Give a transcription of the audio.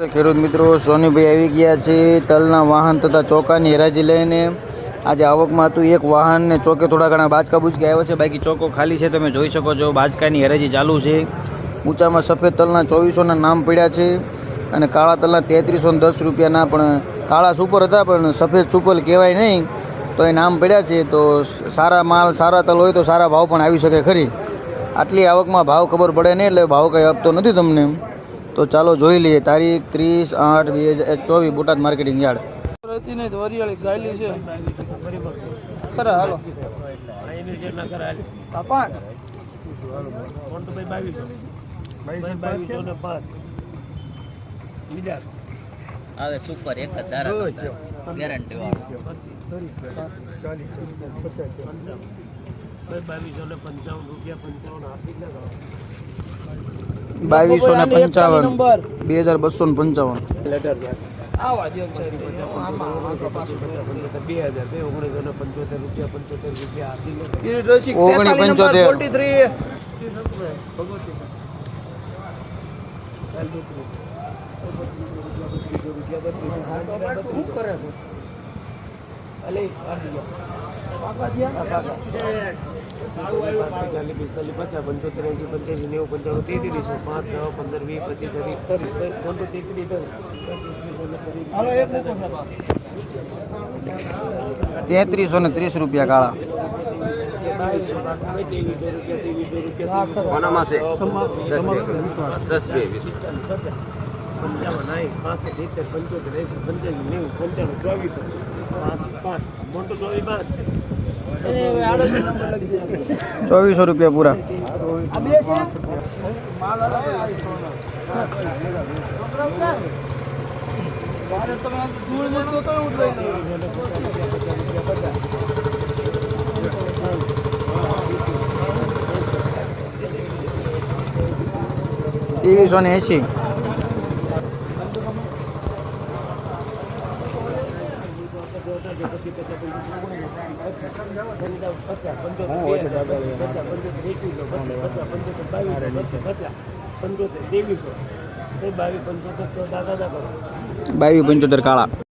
ખેડૂત મિત્રો, સોનીભાઈ આવી ગયા છે તલના વાહન તથા ચોકાની હરાજી લઈને. આજે આવકમાં હતું એક વાહન ને ચોકે થોડા ઘણા બાચકા બુચકા આવ્યા છે, બાકી ચોકો ખાલી છે. તમે જોઈ શકો છો બાચકાની હરાજી ચાલુ છે. ઊંચામાં સફેદ તલના 2400ના નામ પડ્યા છે અને કાળા તલના 3310 રૂપિયાના, પણ કાળા સુપર હતા પણ સફેદ સુપર કહેવાય નહીં તો એ નામ પડ્યા છે. તો સારા માલ સારા તલ હોય તો સારા ભાવ પણ આવી શકે ખરી. આટલી આવકમાં ભાવ ખબર પડે નહીં એટલે ભાવ કંઈ આપતો નથી તમને. તો ચાલો જોઈ લઈએ. તારીખ 30/8/2024 બોટાદ માર્કેટિંગ યાર્ડ. હવે સુપર એક જ ધારા ગેરંટી વાળો 3330 રૂપિયા કાળા. ₹2400 પૂરા. ₹2380. ₹2275 કાળા.